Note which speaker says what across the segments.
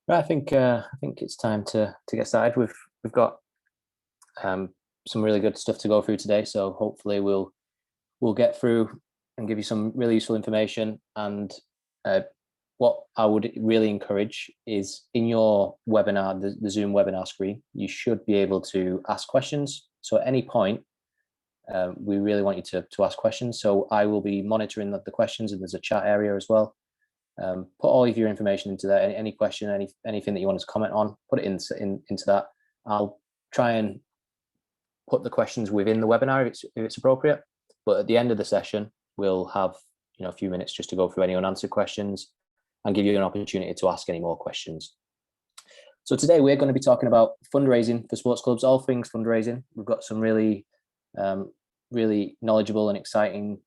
Speaker 1: Right, I think it's time to get started. We've got um, some really good stuff to go through today, so hopefully we'll get through and give you some really useful information. And what I would really encourage is in your webinar, the Zoom webinar screen, you should be able to ask questions. So at any point, we really want you to ask questions. So I will be monitoring the questions, and there's a chat area as well. Put all of your information into there. Any question, anything that you want us to comment on, put it into that. I'll try and put the questions within the webinar if it's appropriate. But at the end of the session, we'll have a few minutes just to go through any unanswered questions and give you an opportunity to ask any more questions. So today we're going to be talking about fundraising for sports clubs, all things fundraising. We've got some really knowledgeable and exciting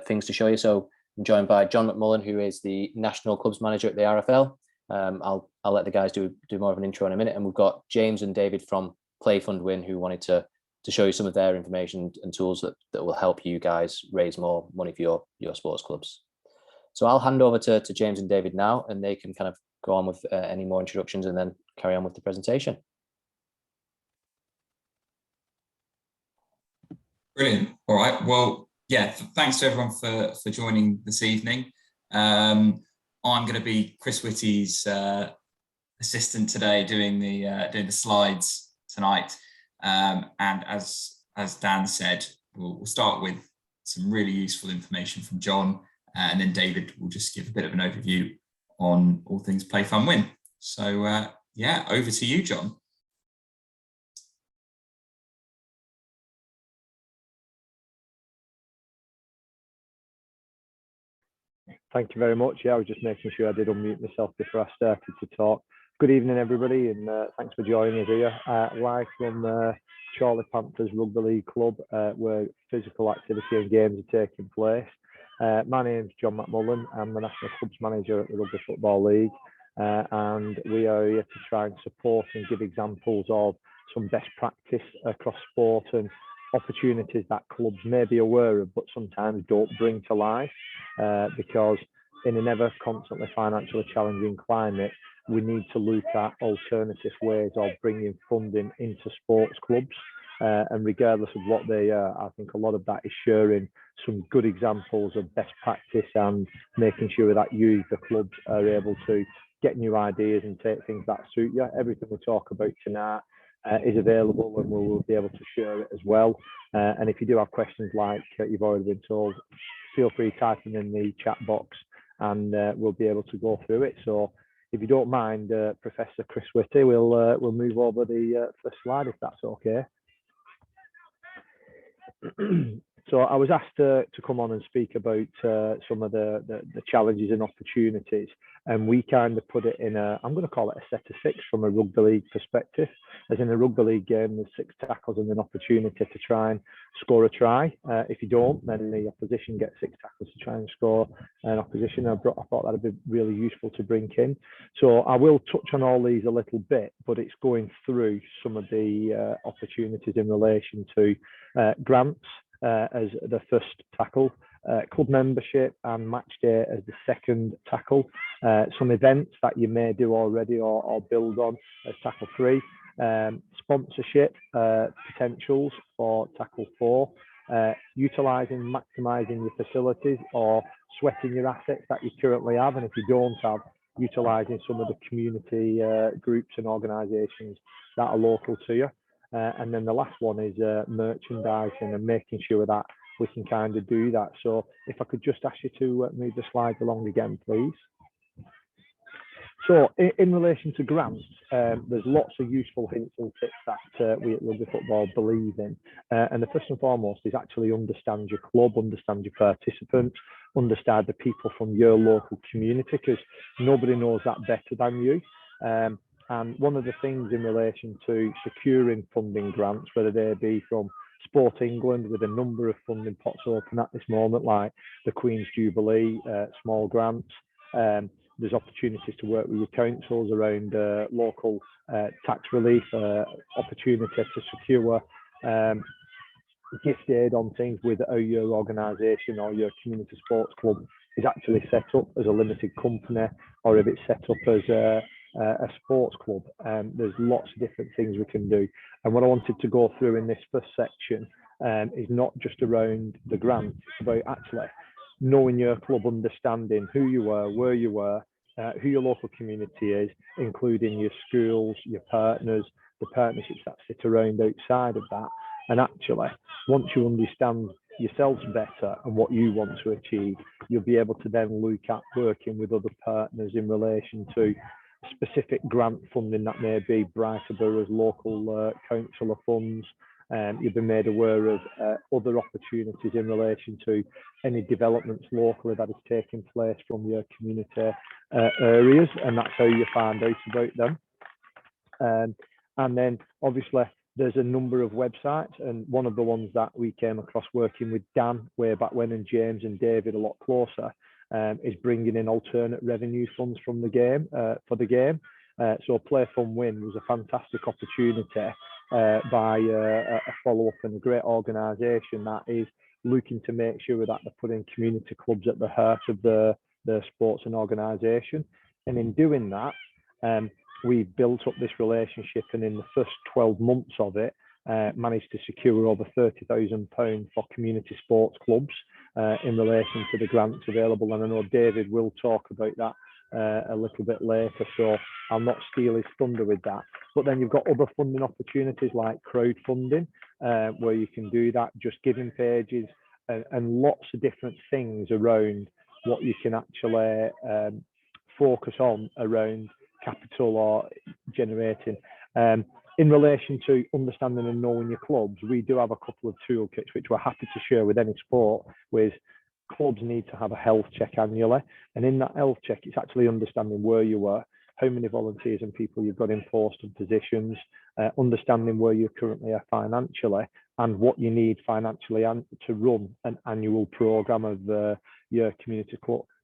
Speaker 1: things to show you. So I'm joined by John McMullen, who is the National Clubs Manager at the RFL. I'll let the guys do more of an intro in a minute. And we've got James and David from Play Fund Win, who wanted to show you some of their information and tools that will help you guys raise more money for your sports clubs. So I'll hand over to James and David now, and they can kind of go on with any more introductions and then carry on with the presentation.
Speaker 2: Brilliant. All right. Well, yeah, thanks to everyone for joining this evening. I'm going to be Chris Whitty's assistant today, doing the slides tonight. And as Dan said, we'll start with some really useful information from John, and then David will just give a bit of an overview on all things Play Fun Win. So yeah, over to you, John.
Speaker 3: Thank you very much. Yeah, I was just making sure I did unmute myself before I started to talk. Good evening, everybody, and thanks for joining us here. Live from Chorley Panthers Rugby League Club, where physical activity and games are taking place. My name's John McMullen. I'm the National Clubs Manager at the Rugby Football League, and we are here to try and support and give examples of some best practice across sport and opportunities that clubs may be aware of but sometimes don't bring to life, because in an ever constantly financially challenging climate, we need to look at alternative ways of bringing funding into sports clubs, and regardless of what they are, I think a lot of that is sharing some good examples of best practice and making sure that you, the clubs, are able to get new ideas and take things that suit you. Everything we talk about tonight is available, and we will be able to share it as well. And if you do have questions like you've already been told, feel free to type them in the chat box, and we'll be able to go through it. So if you don't mind, Professor Chris Whitty, we'll move over the first slide, if that's okay. So I was asked to come on and speak about some of the challenges and opportunities, and we kind of put it in I'm going to call it a set of six from a rugby league perspective. As in a rugby league game, there's 6 tackles and an opportunity to try and score a try. If you don't, then the opposition gets 6 tackles to try and score an opposition. I thought that'd be really useful to bring in. So I will touch on all these a little bit, but it's going through some of the opportunities in relation to grants as the first tackle, club membership and match day as the second tackle, some events that you may do already or build on as tackle 3, sponsorship potentials for tackle 4, utilising, maximising your facilities or sweating your assets that you currently have, and if you don't have, utilising some of the community groups and organisations that are local to you. And then the last one is merchandising and making sure that we can kind of do that. So if I could just ask you to move the slides along again, please. So in relation to grants, there's lots of useful hints and tips that we at Rugby Football believe in. And the first and foremost is actually understand your club, understand your participants, understand the people from your local community, because nobody knows that better than you. And one of the things in relation to securing funding grants, whether they be from Sport England with a number of funding pots open at this moment, like the Queen's Jubilee, small grants, there's opportunities to work with your councils around local tax relief, opportunity to secure gift aid on things with how your organisation or your community sports club is actually set up as a limited company, or if it's set up as a sports club. There's lots of different things we can do. And what I wanted to go through in this first section is not just around the grant, it's about actually knowing your club, understanding who you were, where you were, who your local community is, including your schools, your partners, the partnerships that sit around outside of that. And actually, once you understand yourselves better and what you want to achieve, you'll be able to then look at working with other partners in relation to specific grant funding that may be Brighter Borough's local council funds. You've been made aware of other opportunities in relation to any developments locally that is taking place from your community areas, and that's how you find out about them. And then obviously there's a number of websites, and one of the ones that we came across working with Dan way back when, and James and David a lot closer, is bringing in alternate revenue funds from the game for the game. So Play Fun Win was a fantastic opportunity by a follow-up and a great organisation that is looking to make sure that they're putting community clubs at the heart of the sports and organisation. And in doing that, we built up this relationship, and in the first 12 months of it, managed to secure over £30,000 for community sports clubs in relation to the grants available. And I know David will talk about that a little bit later, so I'll not steal his thunder with that. But then you've got other funding opportunities like crowdfunding, where you can do that, just giving pages, and lots of different things around what you can actually focus on around capital or generating. In relation to understanding and knowing your clubs, we do have a couple of toolkits which we're happy to share with any sport. With clubs need to have a health check annually, and in that health check, it's actually understanding where you were, how many volunteers and people you've got in posted positions, understanding where you currently are financially, and what you need financially to run an annual program of your community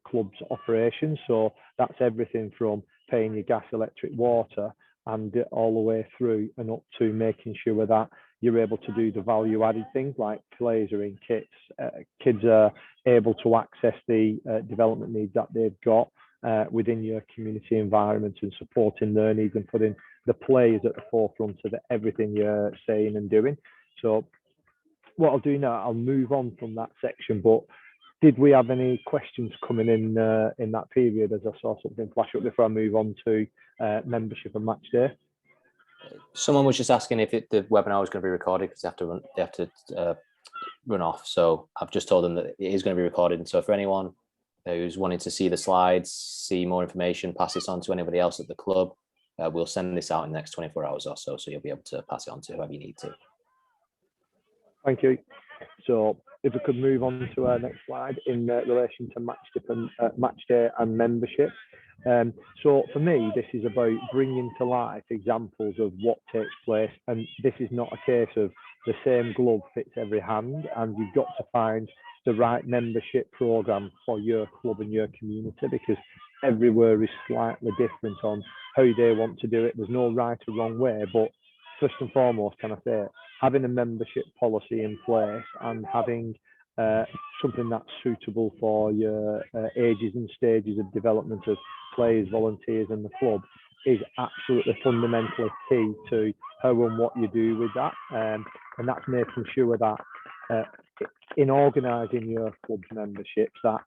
Speaker 3: club's operations. So that's everything from paying your gas, electric, water, and all the way through and up to making sure that you're able to do the value added things like players are in kits, kids are able to access the development needs that they've got within your community environment, and supporting their needs and putting the players at the forefront of everything you're saying and doing. So what I'll do now, I'll move on from that section, but did we have any questions coming in that period as I saw something flash up before I move on to membership and match day?
Speaker 1: Someone was just asking if the webinar was going to be recorded, because they have to run off. So I've just told them that it is going to be recorded. And so for anyone who's wanting to see the slides, see more information, pass this on to anybody else at the club, we'll send this out in the next 24 hours or so. So you'll be able to pass it on to whoever you need to.
Speaker 3: Thank you. So if we could move on to our next slide in relation to match day and membership. So for me, this is about bringing to life examples of what takes place, and this is not a case of the same glove fits every hand, and you've got to find the right membership program for your club and your community, because everywhere is slightly different on how they want to do it. There's no right or wrong way, but first and foremost, can I say, having a membership policy in place and having something that's suitable for your ages and stages of development of players, volunteers and the club is absolutely fundamentally key to how and what you do with that. And that's making sure that in organising your club's memberships, that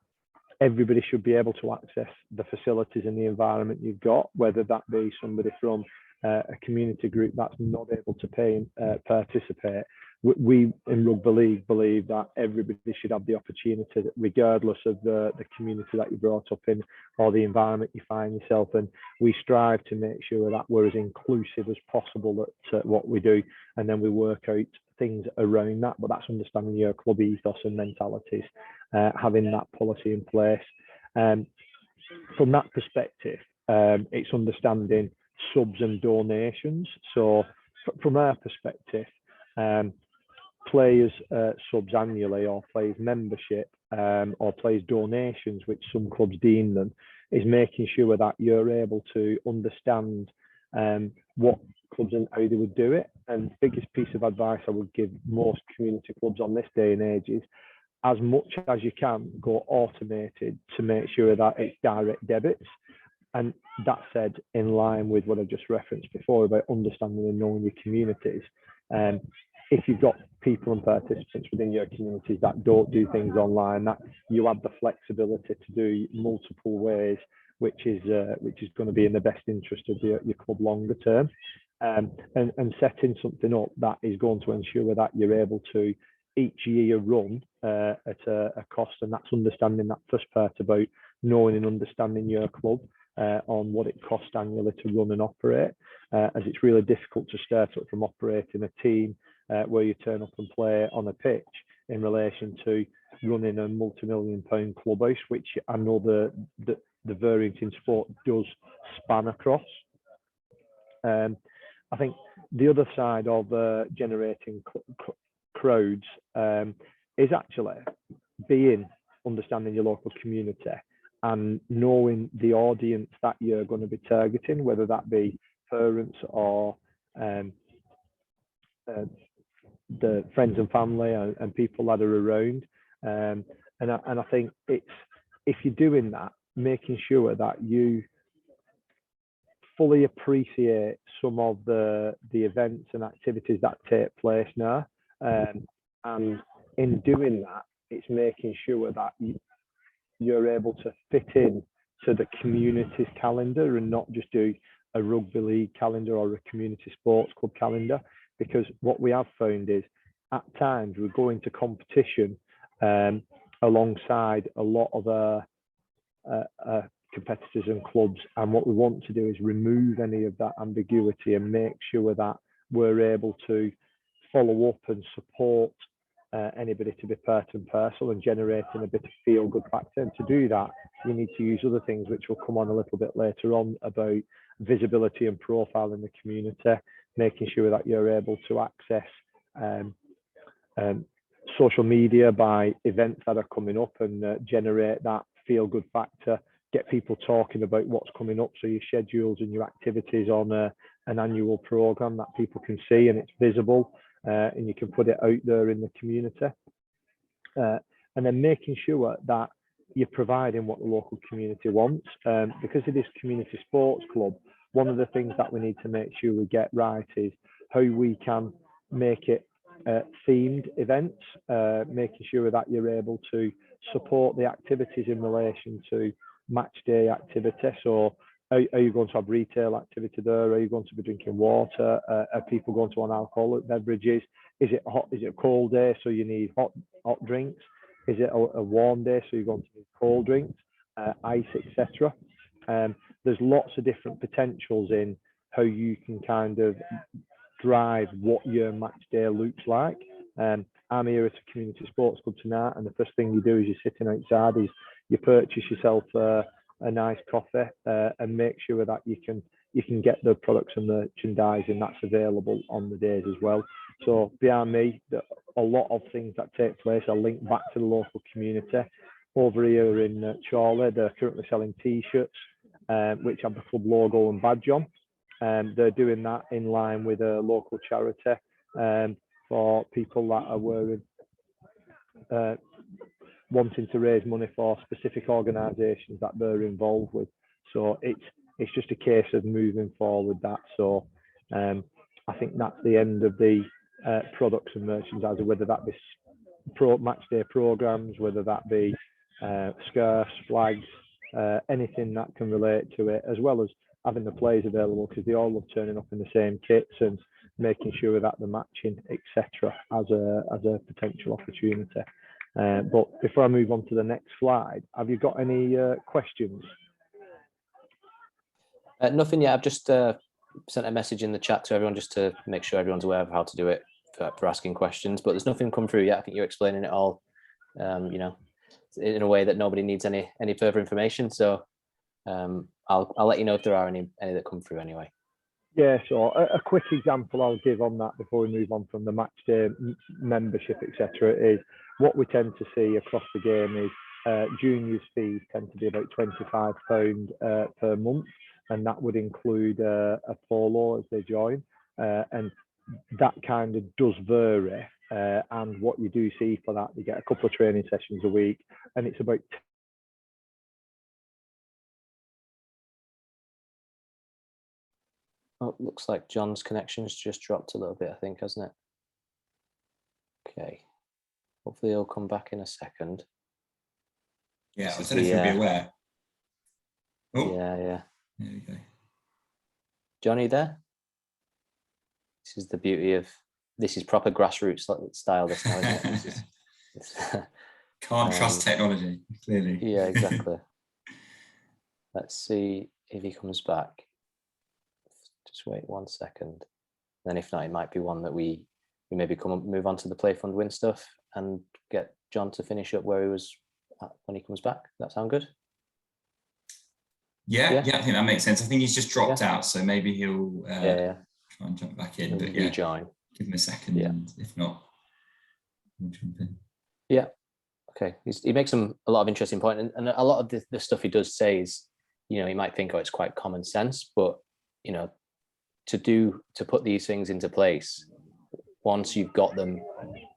Speaker 3: everybody should be able to access the facilities and the environment you've got, whether that be somebody from a community group that's not able to pay and participate. We in Rugby League believe that everybody should have the opportunity, regardless of the community that you brought up in or the environment you find yourself in. We strive to make sure that we're as inclusive as possible at what we do, and then we work out things around that. But that's understanding your club ethos and mentalities, having that policy in place. From that perspective, it's understanding subs and donations. So from our perspective, players subs annually, or players membership, or players donations, which some clubs deem them, is making sure that you're able to understand what clubs and how they would do it. And the biggest piece of advice I would give most community clubs on this day and age is, as much as you can, go automated to make sure that it's direct debits. And that said, in line with what I just referenced before about understanding and knowing your communities, if you've got people and participants within your communities that don't do things online, that you have the flexibility to do multiple ways, which is going to be in the best interest of your club longer term. And setting something up that is going to ensure that you're able to each year run at a cost, and that's understanding that first part about knowing and understanding your club on what it costs annually to run and operate, as it's really difficult to start up from operating a team where you turn up and play on a pitch in relation to running a multi-million-pound clubhouse, which I know the variance in sport does span across. I think the other side of generating crowds is actually understanding your local community and knowing the audience that you're going to be targeting, whether that be parents or the friends and family and people that are around. And I think it's, if you're doing that, making sure that you fully appreciate some of the events and activities that take place now. And in doing that, it's making sure that you're able to fit in to the community's calendar and not just do a rugby league calendar or a community sports club calendar. Because what we have found is at times we're going to competition alongside a lot of our competitors and clubs, and what we want to do is remove any of that ambiguity and make sure that we're able to follow up and support anybody to be part and parcel and generating a bit of feel good factor. And to do that, you need to use other things which will come on a little bit later on about visibility and profile in the community, making sure that you're able to access social media by events that are coming up and generate that feel good factor, get people talking about what's coming up, so your schedules and your activities on an annual program that people can see and it's visible, and you can put it out there in the community, and then making sure that you're providing what the local community wants, because it is community sports club. One of the things that we need to make sure we get right is how we can make it themed events, making sure that you're able to support the activities in relation to match day activity. So are you going to have retail activity there? Are you going to be drinking water? Are people going to non-alcoholic beverages? Is it hot? Is it a cold day, so you need hot drinks? Is it a warm day, so you're going to need cold drinks, ice, etc.? There's lots of different potentials in how you can kind of drive what your match day looks like. I'm here at a community sports club tonight, and the first thing you do is you're sitting outside, is you purchase yourself a nice coffee and make sure that you can get the products and merchandising that's available on the days as well. So behind me, a lot of things that take place are linked back to the local community. Over here in Chorley, they're currently selling T-shirts which have the club logo and badge on. They're doing that in line with a local charity for people that are wearing, wanting to raise money for specific organisations that they're involved with. So it's just a case of moving forward that. So I think that's the end of the products and merchandising, whether that be match day programs, whether that be scarves, flags, anything that can relate to it, as well as having the players available, because they all love turning up in the same kits and making sure that they're matching, etc., as a potential opportunity. But before I move on to the next slide, have you got any questions?
Speaker 1: Nothing yet. I've just sent a message in the chat to everyone just to make sure everyone's aware of how to do it for asking questions, but there's nothing come through yet. I think you're explaining it all, you know, in a way that nobody needs any further information. So I'll let you know if there are any that come through anyway.
Speaker 3: Yeah, so a quick example I'll give on that before we move on from the match day membership, etc., is what we tend to see across the game is juniors fees tend to be about £25 per month, and that would include a polo as they join, and that kind of does vary. And what you do see for that, you get a couple of training sessions a week, and it's about
Speaker 1: Oh, looks like John's connection's just dropped a little bit, I think, hasn't it? Okay. Hopefully he'll come back in a second.
Speaker 2: Yeah, I
Speaker 1: This is
Speaker 2: don't know if you'll be
Speaker 1: the,
Speaker 2: aware. Oh,
Speaker 1: yeah.
Speaker 2: there we go.
Speaker 1: Johnny there? This is the beauty of, this is proper grassroots style this now, isn't it? This is,
Speaker 2: Can't trust technology, clearly.
Speaker 1: yeah, exactly. Let's see if he comes back. Just wait 1 second. Then if not, it might be one that we maybe move on to the Play Fund Win stuff and get John to finish up where he was at when he comes back. Does that sound good?
Speaker 2: Yeah, I think that makes sense. I think he's just dropped out, so maybe he'll try and jump back in. But
Speaker 1: rejoin.
Speaker 2: Give him a second, and if not, we'll jump in. Yeah.
Speaker 1: Okay. He makes a lot of interesting points, and a lot of the stuff he does say is, you might think, oh, it's quite common sense, but to put these things into place, once you've got them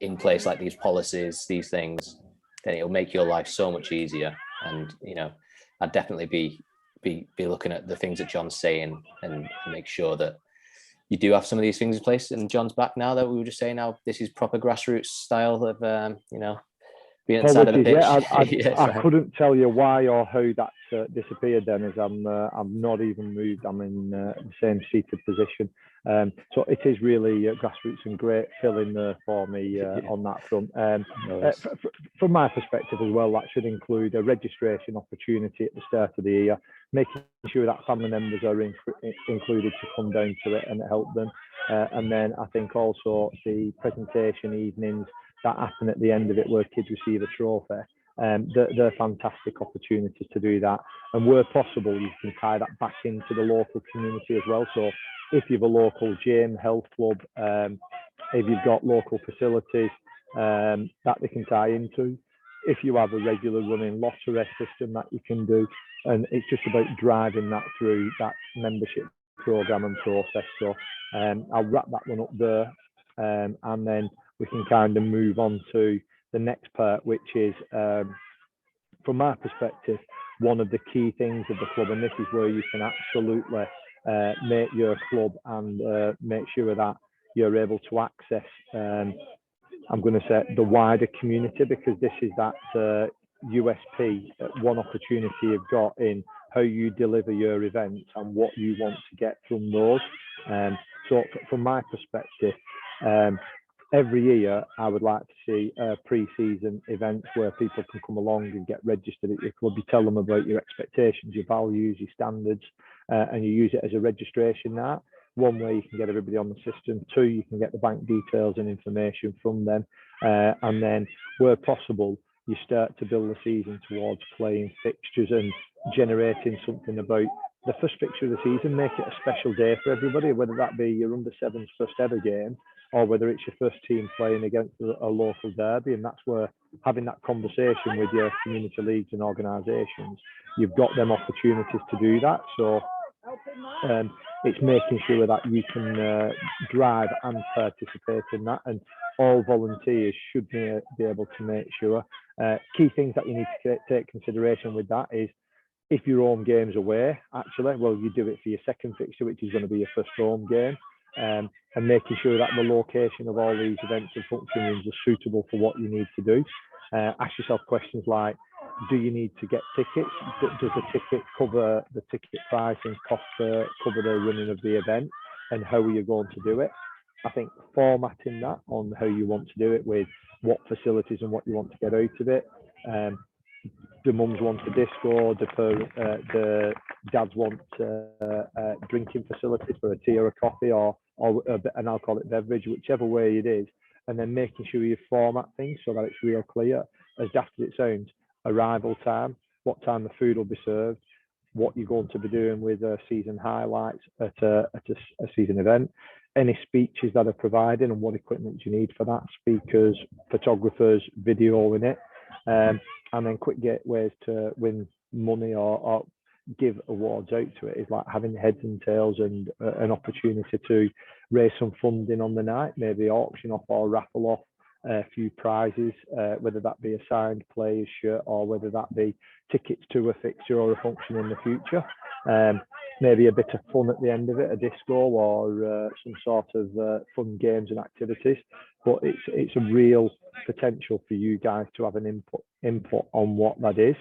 Speaker 1: in place, like these policies, these things, then it'll make your life so much easier. And I'd definitely be looking at the things that John's saying and make sure that you do have some of these things in place. And John's back now, that we were just saying, now this is proper grassroots style of being at the side of the pitch.
Speaker 3: I couldn't tell you why or how that's disappeared then, as I'm not even moved. I'm in the same seated position. So it is really grassroots and great filling there for me on that front. From my perspective as well, that should include a registration opportunity at the start of the year, making sure that family members are included to come down to it and help them. And then I think also the presentation evenings that happen at the end of it, where kids receive a trophy. They're fantastic opportunities to do that. And where possible, you can tie that back into the local community as well. So if you have a local gym, health club, if you've got local facilities that they can tie into, if you have a regular running lottery system that you can do, and it's just about driving that through that membership program and process. So I'll wrap that one up there, and then we can kind of move on to the next part, which is, from my perspective, one of the key things of the club, and this is where you can absolutely make your club and make sure that you're able to access, I'm going to say, the wider community, because this is that USP, one opportunity you've got in how you deliver your events and what you want to get from those. So from my perspective, every year, I would like to see pre-season events where people can come along and get registered at your club. You tell them about your expectations, your values, your standards, and you use it as a registration night. One way you can get everybody on the system. Two, you can get the bank details and information from them. And then, where possible, you start to build the season towards playing fixtures and generating something about the first fixture of the season. Make it a special day for everybody, whether that be your under-7s first ever game, or whether it's your first team playing against a local derby. And that's where having that conversation with your community leagues and organisations, you've got them opportunities to do that. So it's making sure that you can drive and participate in that. And all volunteers should be able to make sure. Key things that you need to take consideration with that is, if your home game's away, actually, well, you do it for your second fixture, which is going to be your first home game. And making sure that the location of all these events and function rooms are suitable for what you need to do. Ask yourself questions like, do you need to get tickets? Does the ticket cover the ticket price and cost cover the running of the event? And how are you going to do it? I think formatting that on how you want to do it, with what facilities and what you want to get out of it. The mums want a disco, the dads want drinking facilities for a tea or a coffee, or an alcoholic beverage, whichever way it is. And then making sure you format things so that it's real clear, as daft as it sounds. Arrival time, what time the food will be served, what you're going to be doing with season highlights at a season event, any speeches that are provided and what equipment you need for that, speakers, photographers, video in it, and then quick gateways to win money or give awards out to it is like having heads and tails and an opportunity to raise some funding on the night, maybe auction off or raffle off a few prizes, whether that be a signed player's shirt or whether that be tickets to a fixture or a function in the future. maybe a bit of fun at the end of it, a disco or some sort of fun games and activities. But it's a real potential for you guys to have an input on what that is.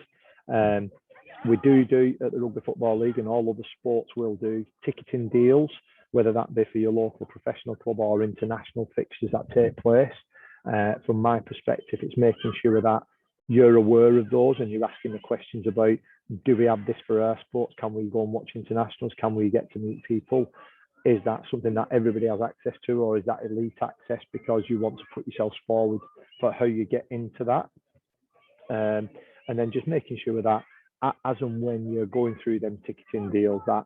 Speaker 3: We do at the Rugby Football League, and all other sports will do, ticketing deals, whether that be for your local professional club or international fixtures that take place. From my perspective, it's making sure that you're aware of those and you're asking the questions about, do we have this for our sports? Can we go and watch internationals? Can we get to meet people? Is that something that everybody has access to, or is that elite access because you want to put yourselves forward for how you get into that? And then just making sure that as and when you're going through them ticketing deals, that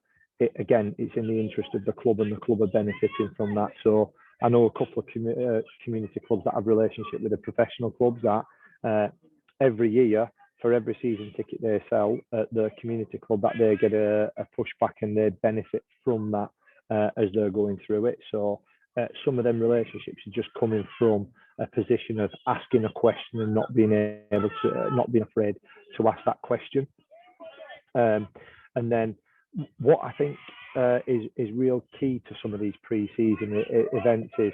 Speaker 3: again, it's in the interest of the club and the club are benefiting from that. So I know a couple of community clubs that have relationship with the professional clubs that every year, for every season ticket they sell at the community club, that they get a pushback and they benefit from that as they're going through it. So some of them relationships are just coming from a position of asking a question and not being afraid to ask that question. And then what I think is real key to some of these pre-season events is,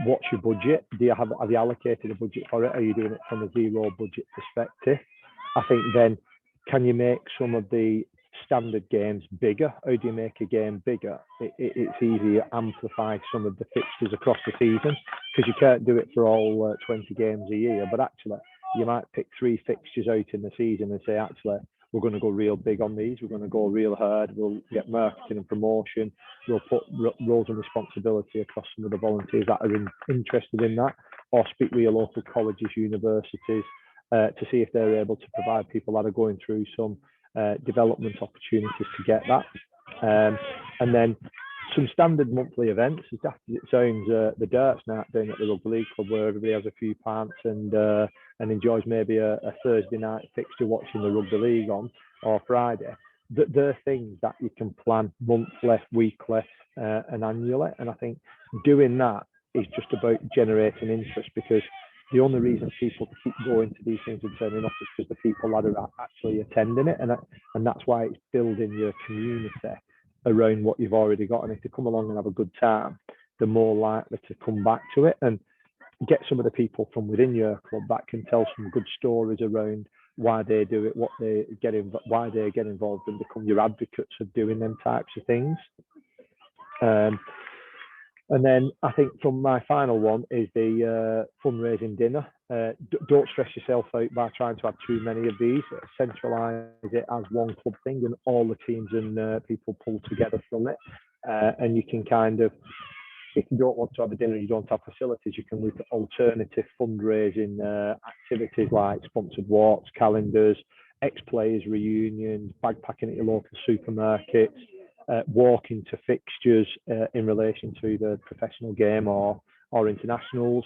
Speaker 3: what's your budget? Have you allocated a budget for it? Are you doing it from a zero budget perspective? I think then, can you make some of the standard games bigger? How do you make a game bigger? It's easy to amplify some of the fixtures across the season, because you can't do it for all 20 games a year, but actually you might pick 3 fixtures out in the season and say, actually, we're going to go real big on these. We're going to go real hard. We'll get marketing and promotion. We'll put roles and responsibility across some of the volunteers that are interested in that, or speak with your local colleges, universities, to see if they're able to provide people that are going through some development opportunities to get that. And then some standard monthly events. As daft as it sounds, the Darts night down at the Rugby League Club, where everybody has a few pints and enjoys maybe a Thursday night fixture watching the Rugby League on, or Friday. They're things that you can plan monthly, weekly, and annually. And I think doing that is just about generating interest, because the only reason people keep going to these things and turning up is because the people that are actually attending it, and that's why it's building your community around what you've already got. And if they come along and have a good time, they're more likely to come back to it, and get some of the people from within your club that can tell some good stories around why they do it, why they get involved, and become your advocates of doing them types of things. And then I think from my final one is the fundraising dinner. Don't stress yourself out by trying to have too many of these. Centralise it as one club thing, and all the teams and people pull together from it. And you can kind of, if you don't want to have a dinner, you don't have facilities, you can look at alternative fundraising activities like sponsored walks, calendars, ex-players reunions, bagpacking at your local supermarkets, walking to fixtures in relation to the professional game or internationals,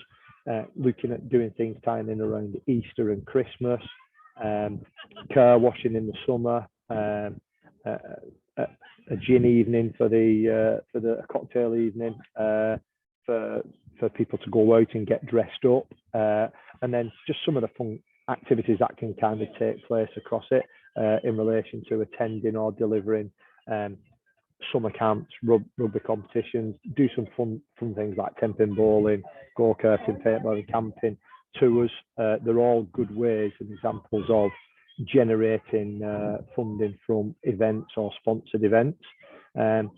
Speaker 3: looking at doing things tying in around Easter and Christmas, car washing in the summer, a gin evening for the cocktail evening, for people to go out and get dressed up, and then just some of the fun activities that can kind of take place across it in relation to attending or delivering summer camps, rugby competitions, do some fun things like temping bowling, go-karting, paintballing, camping, tours. They're all good ways and examples of generating funding from events or sponsored events. And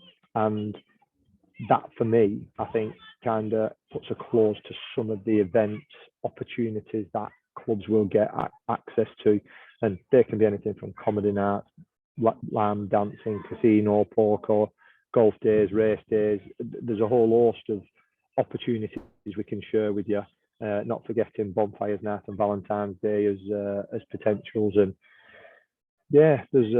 Speaker 3: that, for me, I think kind of puts a close to some of the events opportunities that clubs will get access to. And they can be anything from comedy nights, lamb dancing, casino, poker, golf days, race days. There's a whole host of opportunities we can share with you, not forgetting bonfires night and Valentine's Day as potentials. And yeah, there's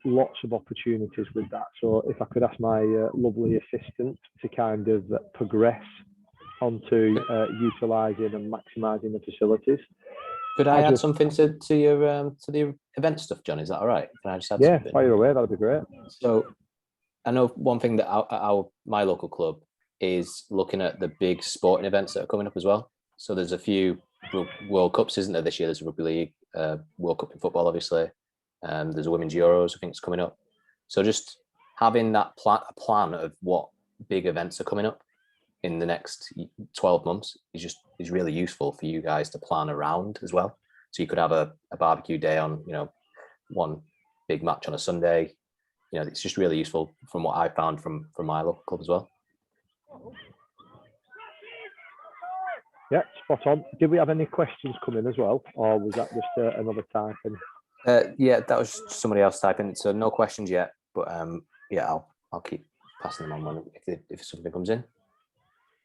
Speaker 3: lots of opportunities with that. So if I could ask my lovely assistant to kind of progress onto utilising and maximising the facilities.
Speaker 1: Could I add something to your to the event stuff, John? Is that all right? Can I just add something?
Speaker 3: Fire away. That'd be great.
Speaker 1: So I know one thing that my local club is looking at the big sporting events that are coming up as well. So there's a few World Cups, isn't there, this year? There's a Rugby League, World Cup in football, obviously. There's a Women's Euros, I think, it's coming up. So just having that a plan of what big events are coming up in the next 12 months is really useful for you guys to plan around as well. So you could have a barbecue day on, one big match on a Sunday. It's just really useful from what I found from my local club as well.
Speaker 3: Yeah, spot on. Did we have any questions come in as well, or was that just another typing?
Speaker 1: Yeah, that was somebody else typing. So no questions yet, but yeah, I'll keep passing them on if something comes in.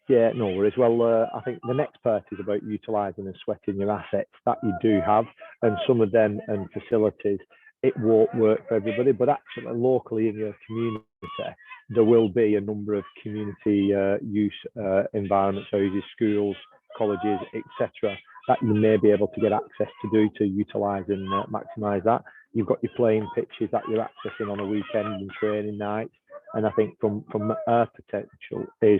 Speaker 3: Yeah, no worries. Well, I think the next part is about utilising and sweating your assets that you do have, and some of them and facilities, it won't work for everybody, but actually locally in your community, there will be a number of community use environments, houses, schools, colleges, etc., that you may be able to get access to do to utilise and maximise that. You've got your playing pitches that you're accessing on a weekend and training nights, and I think from our potential is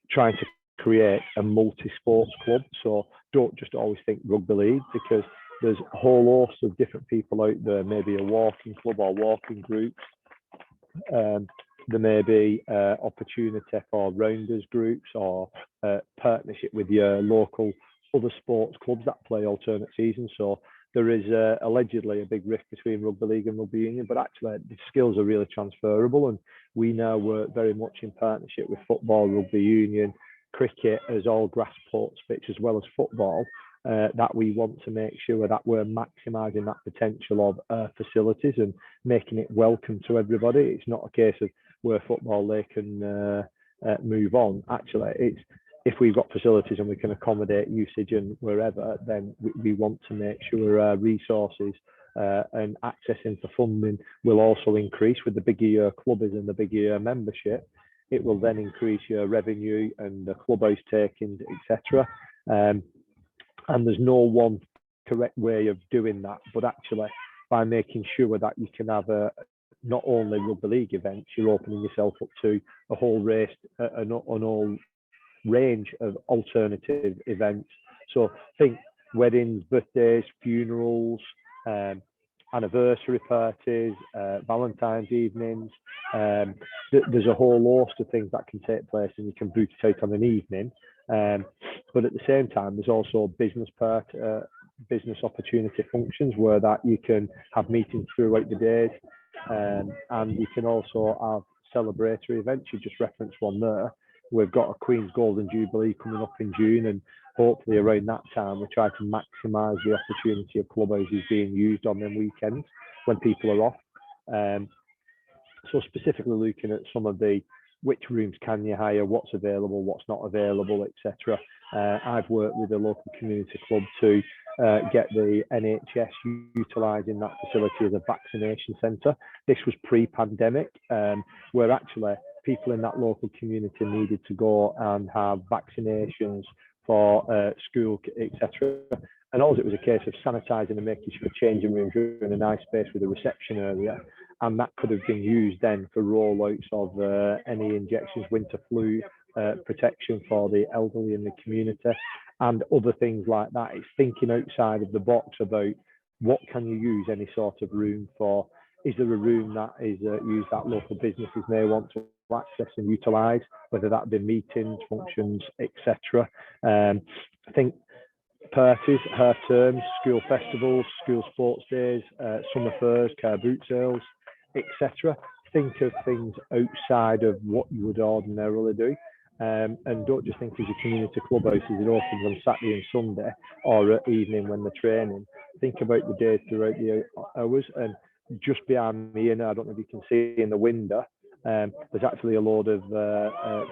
Speaker 3: trying to create a multi-sports club. So don't just always think rugby league, because there's a whole host of different people out there, maybe a walking club or walking groups. There may be opportunity for rounders groups or partnership with your local other sports clubs that play alternate seasons. So there is allegedly a big rift between rugby league and rugby union, but actually the skills are really transferable, and we now work very much in partnership with football, rugby union, cricket as all grass sports pitch, as well as football, that we want to make sure that we're maximising that potential of facilities and making it welcome to everybody. It's not a case of where football they can move on. Actually, it's if we've got facilities and we can accommodate usage and wherever, then we want to make sure our resources and accessing for funding will also increase. With the bigger your club is and the bigger your membership, it will then increase your revenue and the clubhouse takings, etc. And there's no one correct way of doing that, but actually by making sure that you can have not only rugby league events, you're opening yourself up to a whole race, an whole range of alternative events. So think weddings, birthdays, funerals, anniversary parties, Valentine's evenings. There's a whole host of things that can take place, and you can book it out on an evening. But at the same time, there's also business opportunity functions where that you can have meetings throughout the days, and you can also have celebratory events. You just referenced one there. We've got a Queen's Golden Jubilee coming up in June, and hopefully around that time we try to maximise the opportunity of clubhouses being used on them weekends when people are off. So specifically looking at some of the which rooms can you hire, what's available, what's not available, etc. I've worked with a local community club to get the NHS utilising that facility as a vaccination centre. This was pre-pandemic, where actually people in that local community needed to go and have vaccinations for school, etc. And all it was a case of sanitising and making sure changing rooms were in a nice space with a reception area. And that could have been used then for rollouts of any injections, winter flu protection for the elderly in the community, and other things like that. It's thinking outside of the box about what can you use any sort of room for. Is there a room that is used that local businesses may want to access and utilise, whether that be meetings, functions, etc. I think parties, half terms, school festivals, school sports days, summer fairs, car boot sales, etc. Think of things outside of what you would ordinarily do. And don't just think as your community clubhouses, it opens on Saturday and Sunday or at evening when they're training. Think about the days throughout the hours. And just behind me, and I don't know if you can see in the window, there's actually a load of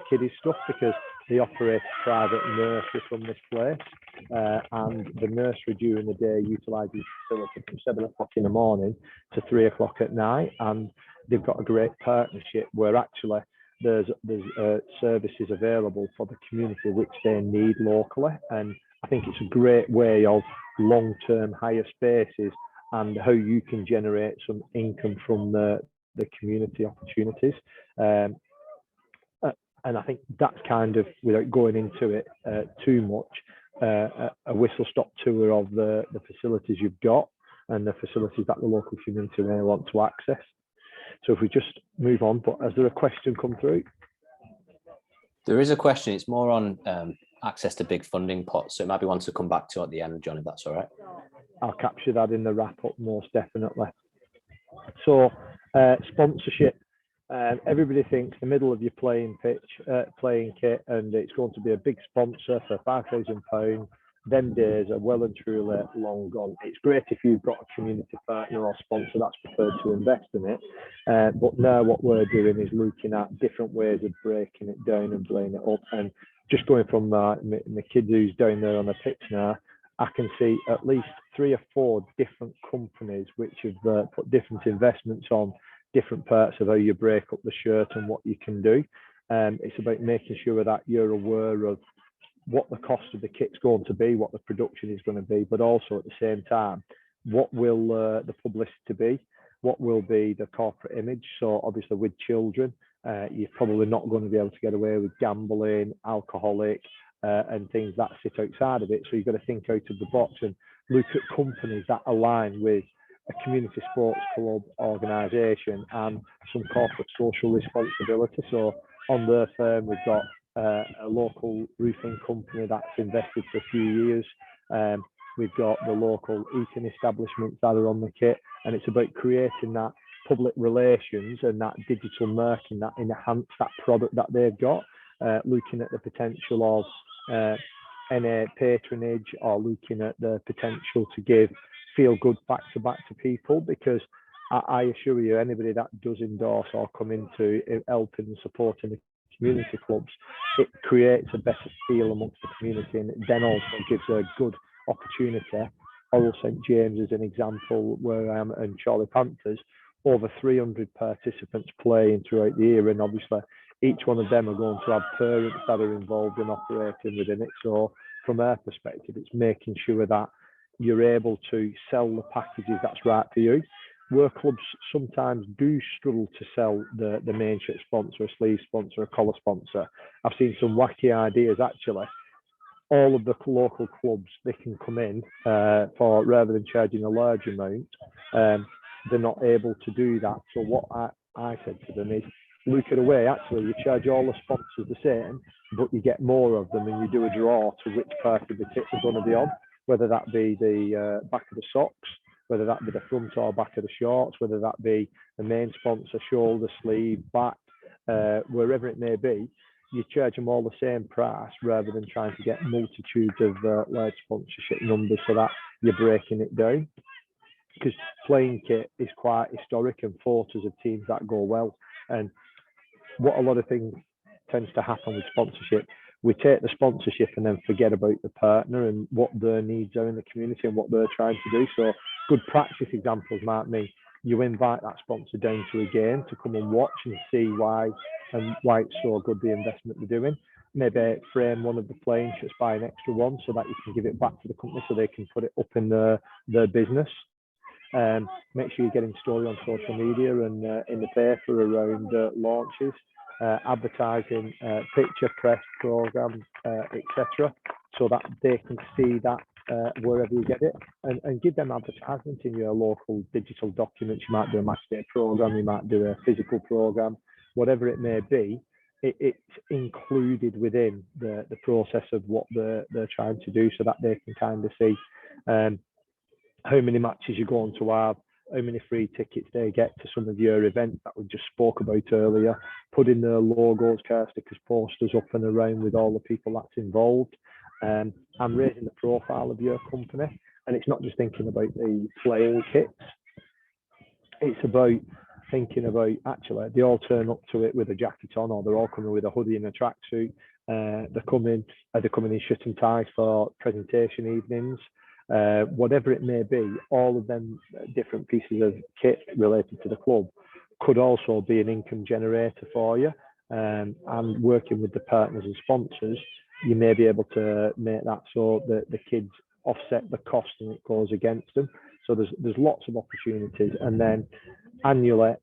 Speaker 3: kiddie stuff, because they operate a private nursery from this place, and the nursery during the day utilises the facility from 7 o'clock in the morning to 3 o'clock at night, and they've got a great partnership where actually there's services available for the community which they need locally. And I think it's a great way of long-term higher spaces and how you can generate some income from the community opportunities. And I think that's kind of, without going into it too much, a whistle-stop tour of the facilities you've got and the facilities that the local community may want to access. So if we just move on, but has there a question come through?
Speaker 1: There is a question. It's more on access to big funding pots. So it might be one to come back to at the end, John, if that's all right.
Speaker 3: I'll capture that in the wrap up, most definitely. So sponsorship. Everybody thinks the middle of your playing kit, and it's going to be a big sponsor for £5,000. Them days are well and truly long gone. It's great if you've got a community partner or sponsor that's prepared to invest in it. But now what we're doing is looking at different ways of breaking it down and blowing it up. And just going from my kid who's down there on the pitch now, I can see at least 3 or 4 different companies which have put different investments on different parts of how you break up the shirt and what you can do. It's about making sure that you're aware of what the cost of the kit's going to be, what the production is going to be, but also at the same time, what will the publicity be, what will be the corporate image. So obviously with children, you're probably not going to be able to get away with gambling, alcoholic, and things that sit outside of it. So you've got to think out of the box and look at companies that align with a community sports club organisation and some corporate social responsibility. So on their firm, we've got a local roofing company that's invested for a few years. We've got the local eating establishments that are on the kit, and it's about creating that public relations and that digital marketing that enhance that product that they've got, looking at the potential of NA patronage, or looking at the potential to give feel good back to people, because I assure you, anybody that does endorse or come into helping and supporting the community clubs, it creates a better feel amongst the community, and it then also gives a good opportunity. Oral St James is an example where I am, and Charlie Panthers, over 300 participants playing throughout the year, and obviously each one of them are going to have parents that are involved in operating within it. So from our perspective, it's making sure that you're able to sell the packages that's right for you. Where clubs sometimes do struggle to sell the main shirt sponsor, a sleeve sponsor, a collar sponsor. I've seen some wacky ideas actually. All of the local clubs, they can come in for, rather than charging a large amount, they're not able to do that. So what I said to them is, look at a way, actually, you charge all the sponsors the same, but you get more of them, and you do a draw to which part of the kit is going to be on, whether that be the back of the socks, whether that be the front or back of the shorts, whether that be the main sponsor, shoulder, sleeve, back, wherever it may be. You charge them all the same price rather than trying to get multitudes of large sponsorship numbers so that you're breaking it down. Because playing kit is quite historic and photos of teams that go well. And what a lot of things tends to happen with sponsorship, we take the sponsorship and then forget about the partner and what their needs are in the community and what they're trying to do. So good practice examples might mean you invite that sponsor down to a game to come and watch and see why it's so good, the investment they're doing. Maybe frame one of the playing shirts, buy an extra one so that you can give it back to the company so they can put it up in their business. Make sure you're getting story on social media and in the paper around launches, advertising, picture press program, etc., so that they can see that wherever you get it, and give them advertisement in your local digital documents. You might do a Matchday program, you might do a physical program, whatever it may be. It's included within the process of what they're trying to do, so that they can kind of see how many matches you're going to have, how many free tickets they get to some of your events that we just spoke about earlier, putting their logos, car stickers, posters up and around with all the people that's involved, and raising the profile of your company. And it's not just thinking about the playing kits, it's about thinking about, actually, they all turn up to it with a jacket on, or they're all coming with a hoodie and a tracksuit. They're coming in shirt and ties for presentation evenings. Whatever it may be, all of them different pieces of kit related to the club could also be an income generator for you. And working with the partners and sponsors, you may be able to make that so that the kids offset the cost and it goes against them. So there's lots of opportunities. And then annually,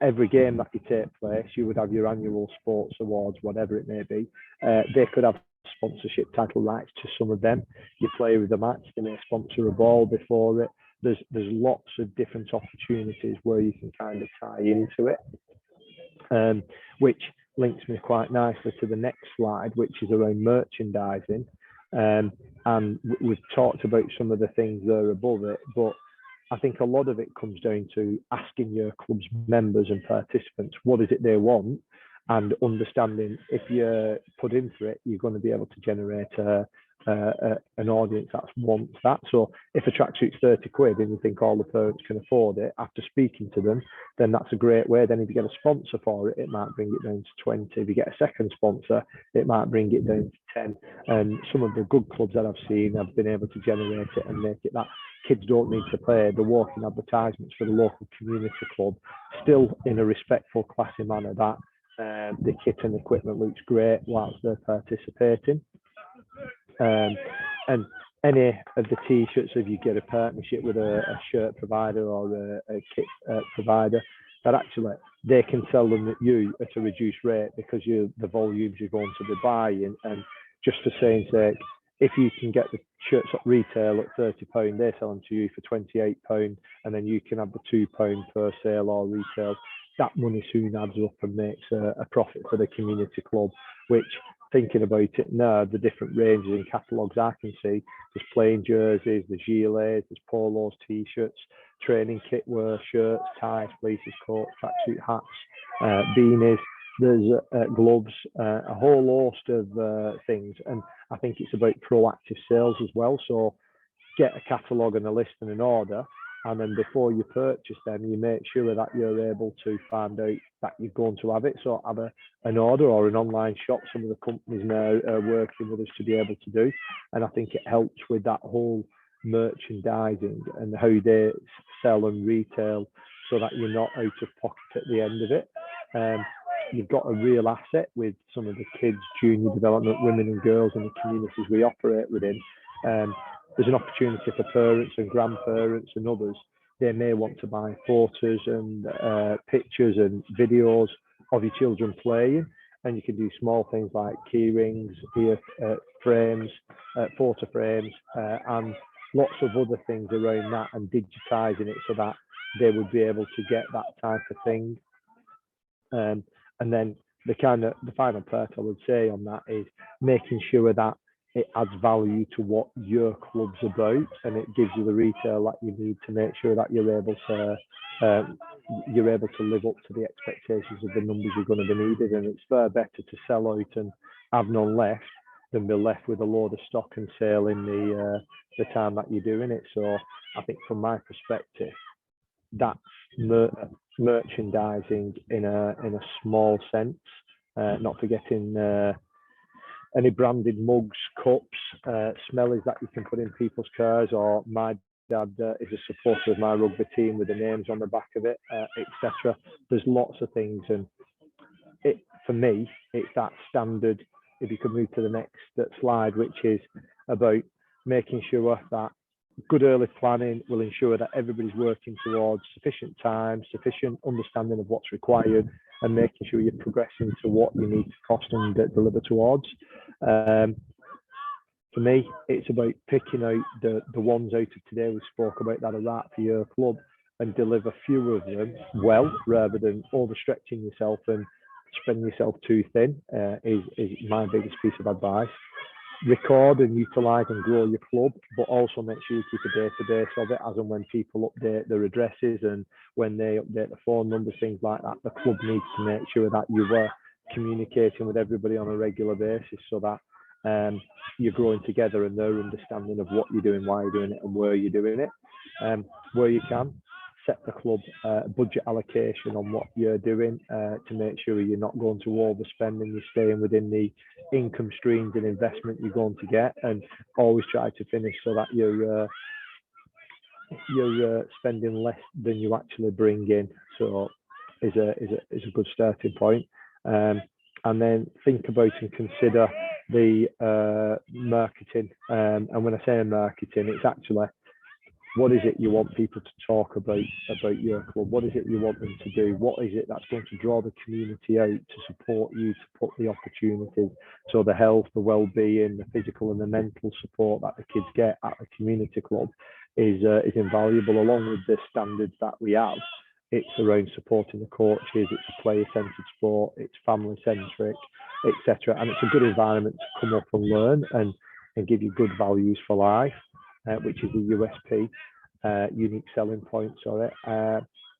Speaker 3: every game that you take place, you would have your annual sports awards, whatever it may be. They could have sponsorship title rights to some of them. You play with the match, they may sponsor a ball before it. there's lots of different opportunities where you can kind of tie into it, which links me quite nicely to the next slide, which is around merchandising. And we've talked about some of the things there above it, but I think a lot of it comes down to asking your club's members and participants what is it they want, and understanding if you're put in for it, you're going to be able to generate an audience that wants that. So if a tracksuit's 30 quid and you think all the parents can afford it, after speaking to them, then that's a great way. Then if you get a sponsor for it, it might bring it down to 20. If you get a second sponsor, it might bring it down to 10. And some of the good clubs that I've seen have been able to generate it and make it that kids don't need to pay. The walking advertisements for the local community club, still in a respectful, classy manner, that the kit and equipment looks great whilst they're participating. And any of the t-shirts, if you get a partnership with a shirt provider or a kit provider, that actually they can sell them at you at a reduced rate because the volumes you're going to be buying. And just for saying sake, if you can get the shirts at retail at £30, they sell them to you for £28, and then you can have the £2 per sale or retail. That money soon adds up and makes a profit for the community club, which, thinking about it now, the different ranges and catalogues I can see, there's plain jerseys, there's gilets, there's polos, t-shirts, training kit wear, shirts, ties, fleeces, coats, tracksuit hats, beanies, there's gloves, a whole host of things. And I think it's about proactive sales as well. So get a catalogue and a list and an order, and then before you purchase them, you make sure that you're able to find out that you're going to have it. So have an order or an online shop. Some of the companies now are working with us to be able to do. And I think it helps with that whole merchandising and how they sell and retail, so that you're not out of pocket at the end of it. You've got a real asset with some of the kids, junior development, women and girls in the communities we operate within. There's an opportunity for parents and grandparents and others. They may want to buy photos and pictures and videos of your children playing, and you can do small things like key rings, ear frames, photo frames, and lots of other things around that, and digitising it so that they would be able to get that type of thing. And then the final part I would say on that is making sure that it adds value to what your club's about, and it gives you the retail that you need to make sure that you're able to live up to the expectations of the numbers you're going to be needed. And it's far better to sell out and have none left than be left with a load of stock and sale in the time that you're doing it. So I think from my perspective, that's merchandising in a small sense, not forgetting any branded mugs, cups, smellies that you can put in people's cars, or my dad is a supporter of my rugby team with the names on the back of it, etc. There's lots of things, and for me, it's that standard. If you could move to the next slide, which is about making sure that good early planning will ensure that everybody's working towards sufficient time, sufficient understanding of what's required, and making sure you're progressing to what you need to cost and deliver towards. For me, it's about picking out the ones out of today we spoke about that are right for your club, and deliver fewer of them well, rather than overstretching yourself and spreading yourself too thin, is my biggest piece of advice. Record and utilise and grow your club, but also make sure you keep a database of it as and when people update their addresses and when they update the phone numbers, things like that. The club needs to make sure that you are communicating with everybody on a regular basis, so that you're growing together and their understanding of what you're doing, why you're doing it, and where you're doing it. Where you can, set the club budget allocation on what you're doing to make sure you're not going to overspend and you're staying within the income streams and investment you're going to get, and always try to finish so that you're spending less than you actually bring in. So is a good starting point. And then think about and consider the marketing. And when I say marketing, it's actually, what is it you want people to talk about your club? What is it you want them to do? What is it that's going to draw the community out to support you, to put the opportunities? So the health, the well-being, the physical and the mental support that the kids get at the community club is invaluable. Along with the standards that we have, it's around supporting the coaches, it's a player-centred sport, it's family-centric, etc. And it's a good environment to come up and learn and give you good values for life, which is the USP, unique selling point, sorry.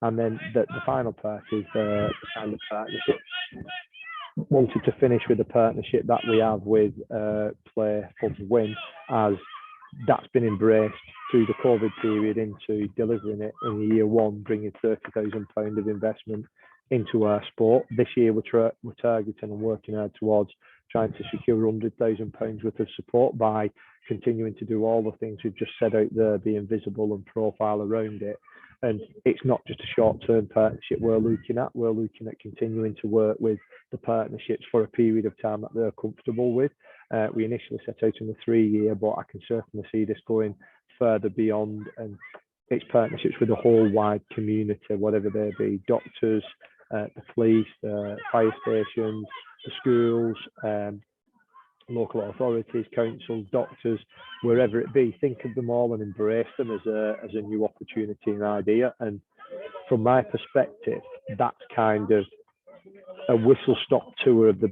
Speaker 3: And then the final part is the kind of partnership. Wanted to finish with the partnership that we have with Play, Fun, Win, as that's been embraced through the COVID period into delivering it in year one, bringing £30,000 of investment into our sport. This year we're targeting and working hard towards trying to secure £100,000 worth of support by continuing to do all the things we've just said out there, being visible and profile around it. And it's not just a short-term partnership we're looking at continuing to work with the partnerships for a period of time that they're comfortable with. We initially set out in the 3-year, but I can certainly see this going further beyond, and it's partnerships with the whole wide community, whatever they be, doctors, the police, the fire stations, the schools, local authorities, councils, doctors, wherever it be. Think of them all and embrace them as a new opportunity and idea. And from my perspective, that's kind of a whistle-stop tour of the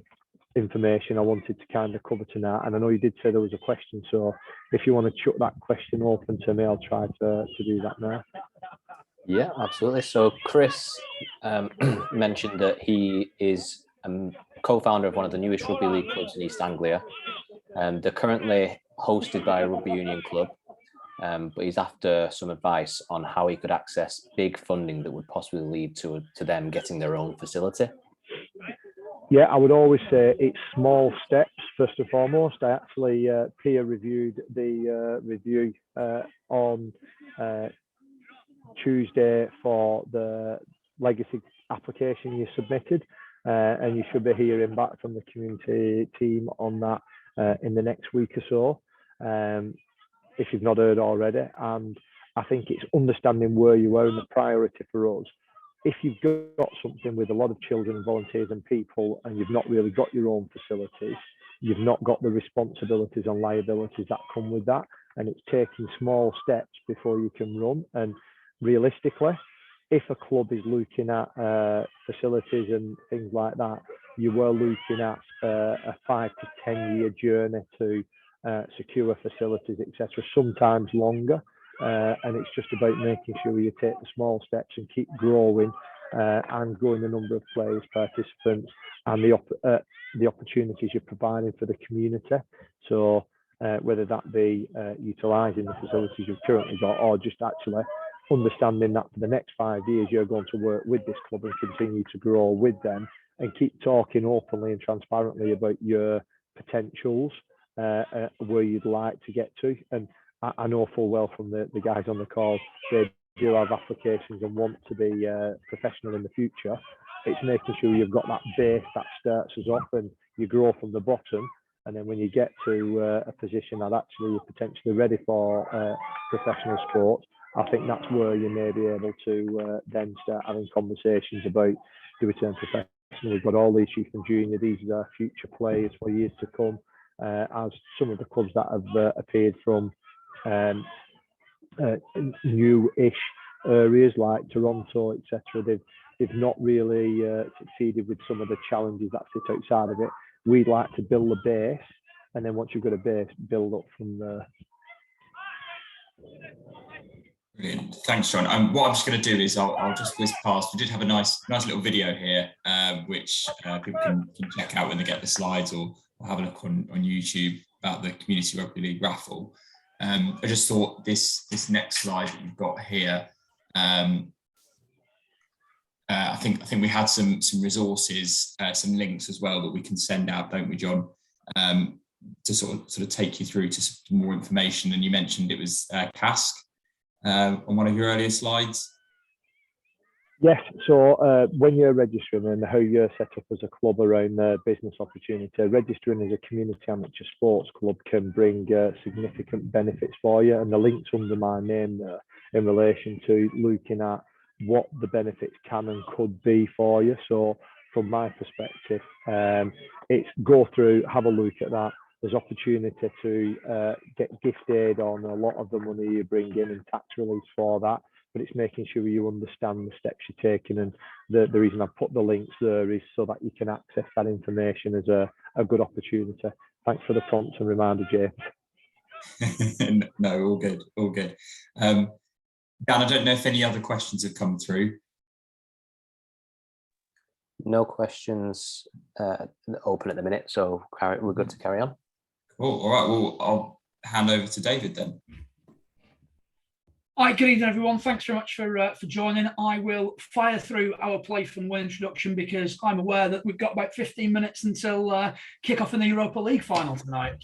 Speaker 3: information I wanted to kind of cover tonight. And I know you did say there was a question, so if you want to chuck that question open to me, I'll try to do that now.
Speaker 1: Yeah, absolutely. So Chris mentioned that he is co-founder of one of the newest rugby league clubs in East Anglia. They're currently hosted by a rugby union club, but he's after some advice on how he could access big funding that would possibly lead to them getting their own facility.
Speaker 3: Yeah, I would always say it's small steps first and foremost. I actually peer reviewed the review on Tuesday for the legacy application you submitted, and you should be hearing back from the community team on that in the next week or so, if you've not heard already. And I think it's understanding where you are and the priority for us. If you've got something with a lot of children, volunteers and people, and you've not really got your own facilities, you've not got the responsibilities and liabilities that come with that, and it's taking small steps before you can run. And realistically, if a club is looking at facilities and things like that, you were looking at a 5 to 10 year journey to secure facilities, etc., sometimes longer. And it's just about making sure you take the small steps and keep growing and growing the number of players, participants, and the opportunities you're providing for the community. So whether that be utilising the facilities you've currently got, or just actually understanding that for the next 5 years you're going to work with this club and continue to grow with them, and keep talking openly and transparently about your potentials, where you'd like to get to. And I know full well from the guys on the call, they do have applications and want to be professional in the future. It's making sure you've got that base that starts us off, and you grow from the bottom. And then when you get to a position that actually you're potentially ready for professional sport, I think that's where you may be able to then start having conversations about do we turn professional. We've got all these youth and junior, these are our future players for years to come, as some of the clubs that have appeared from new-ish areas like Toronto, etc. They've not really succeeded with some of the challenges that sit outside of it. We'd like to build a base, and then once you've got a base, build up from there.
Speaker 2: Brilliant. Thanks, John. What I'm just going to do is I'll just whiz past. We did have a nice little video here, which people can check out when they get the slides, or have a look on YouTube about the Community Rugby League raffle. I just thought this next slide that you've got here, I think we had some resources, some links as well that we can send out, don't we, John? To sort of take you through to some more information. And you mentioned it was Cask on one of your earlier slides.
Speaker 3: Yes, so when you're registering and how you're set up as a club around the business opportunity, registering as a community amateur sports club can bring significant benefits for you. And the link's under my name there in relation to looking at what the benefits can and could be for you. So from my perspective, it's go through, have a look at that, There's opportunity to get gift aid on a lot of the money you bring in and tax relief for that. But it's making sure you understand the steps you're taking, and the reason I put the links there is so that you can access that information as a good opportunity. Thanks for the prompt and reminder, James.
Speaker 2: No, all good, all good. Dan, I don't know if any other questions have come through.
Speaker 1: No questions open at the minute, so we're good to carry on.
Speaker 2: Cool. All right, well, I'll hand over to David then.
Speaker 4: Hi, good evening, everyone. Thanks very much for joining. I will fire through our Play Fun Win introduction because I'm aware that we've got about 15 minutes until kick-off in the Europa League final tonight.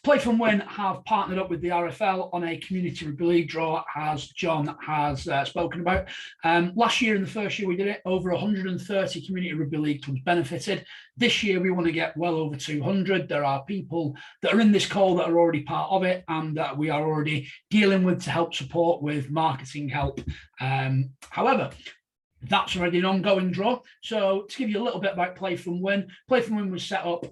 Speaker 4: Play Fun Win have partnered up with the RFL on a community rugby league draw, as John has spoken about. Last year, in the first year we did it, over 130 community rugby league clubs benefited. This year we want to get well over 200. There are people that are in this call that are already part of it and that we are already dealing with to help support with marketing help. However, that's already an ongoing draw. So to give you a little bit about Play Fun Win, Play Fun Win was set up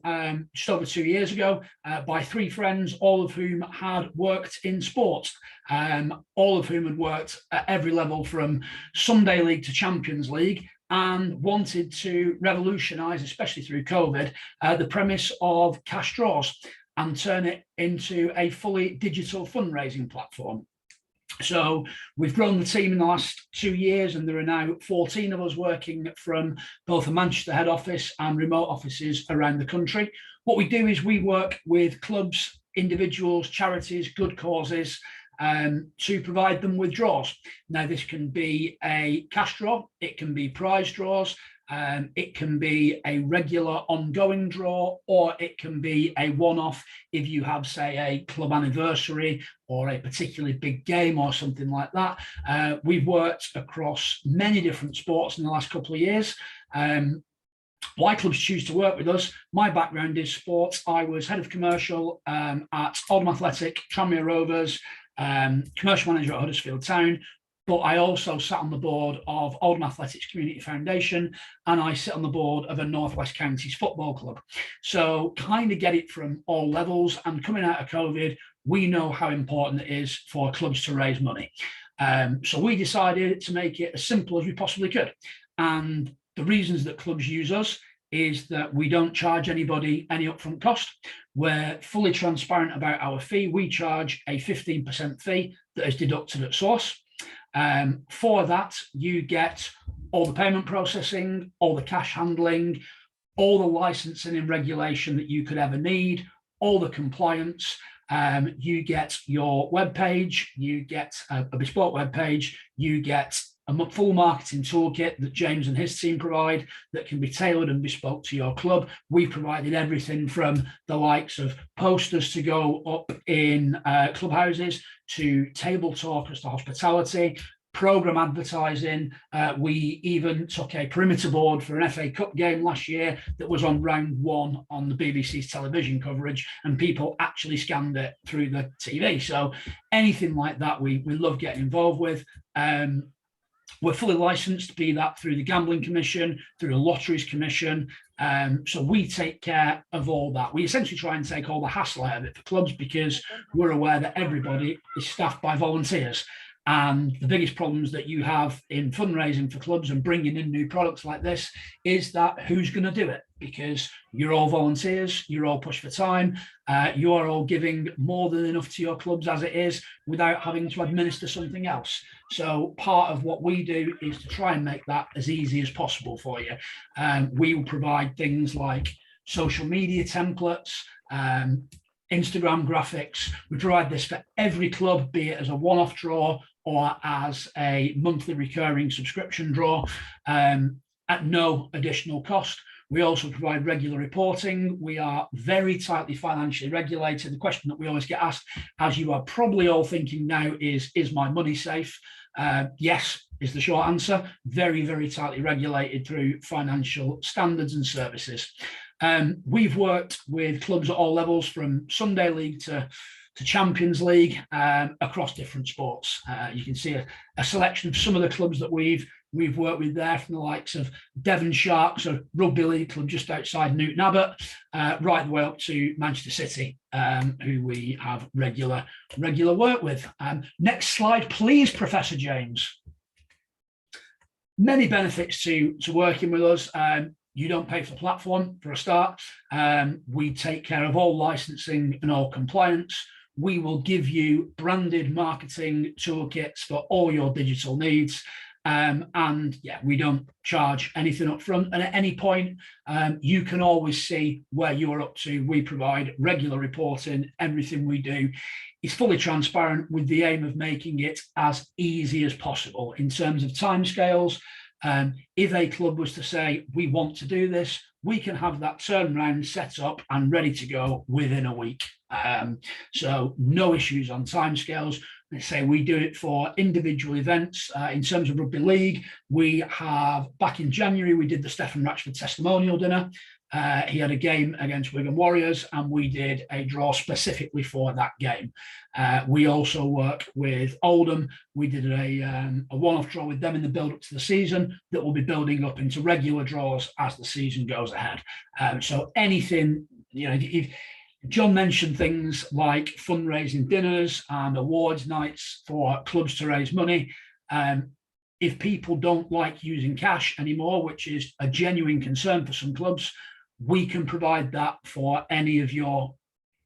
Speaker 4: just over 2 years ago by 3 friends, all of whom had worked in sport, all of whom had worked at every level from Sunday League to Champions League, and wanted to revolutionise, especially through COVID, the premise of cash draws and turn it into a fully digital fundraising platform. So we've grown the team in the last 2 years, and there are now 14 of us working from both a Manchester head office and remote offices around the country. What we do is we work with clubs, individuals, charities, good causes, to provide them with draws. Now, this can be a cash draw, it can be prize draws, it can be a regular ongoing draw, or it can be a one-off if you have, say, a club anniversary or a particularly big game or something like that. We've worked across many different sports in the last couple of years. Why clubs choose to work with us? My background is sports. I was head of commercial at Oldham Athletic, Tranmere Rovers, commercial manager at Huddersfield Town, but I also sat on the board of Oldham Athletics Community Foundation, and I sit on the board of a North West Counties football club. So kind of get it from all levels, and coming out of COVID, we know how important it is for clubs to raise money. So we decided to make it as simple as we possibly could. And the reasons that clubs use us is that we don't charge anybody any upfront cost. We're fully transparent about our fee. We charge a 15% fee that is deducted at source. For that, you get all the payment processing, all the cash handling, all the licensing and regulation that you could ever need, all the compliance. You get your web page, you get a bespoke web page, you get a full marketing toolkit that James and his team provide that can be tailored and bespoke to your club. We provided everything from the likes of posters to go up in clubhouses, to table talkers, to hospitality, program advertising. We even took a perimeter board for an FA Cup game last year that was on round 1 on the BBC's television coverage, and people actually scanned it through the TV. So anything like that, we love getting involved with. We're fully licensed, be that through the Gambling Commission, through the Lotteries Commission. So we take care of all that. We essentially try and take all the hassle out of it for clubs, because we're aware that everybody is staffed by volunteers. And the biggest problems that you have in fundraising for clubs and bringing in new products like this is that who's going to do it? Because you're all volunteers, you're all pushed for time, you are all giving more than enough to your clubs as it is without having to administer something else. So part of what we do is to try and make that as easy as possible for you. We will provide things like social media templates, Instagram graphics. We provide this for every club, be it as a one-off draw or as a monthly recurring subscription draw, at no additional cost. We also provide regular reporting. We are very tightly financially regulated. The question that we always get asked, as you are probably all thinking now, is my money safe? Yes, is the short answer. Very, very tightly regulated through financial standards and services. We've worked with clubs at all levels, from Sunday League to Champions League, across different sports. You can see a selection of some of the clubs that we've we've worked with there, from the likes of Devon Sharks, a rugby league club just outside Newton Abbot, right the way up to Manchester City, who we have regular work with. Next slide, please, Professor James. Many benefits to working with us. You don't pay for the platform for a start. We take care of all licensing and all compliance. We will give you branded marketing toolkits for all your digital needs. And yeah, we don't charge anything up front. And at any point, you can always see where you're up to. We provide regular reporting. Everything we do is fully transparent, with the aim of making it as easy as possible in terms of timescales. If a club was to say, we want to do this, we can have that turnaround set up and ready to go within a week. So no issues on timescales. Let's say we do it for individual events. In terms of rugby league, we have, back in January, we did the Stephen Ratchford testimonial dinner. He had a game against Wigan Warriors, and we did a draw specifically for that game. We also work with Oldham. We did a one-off draw with them in the build-up to the season that will be building up into regular draws as the season goes ahead. So anything, you know, if John mentioned things like fundraising dinners and awards nights for clubs to raise money. If people don't like using cash anymore, which is a genuine concern for some clubs, we can provide that for any of your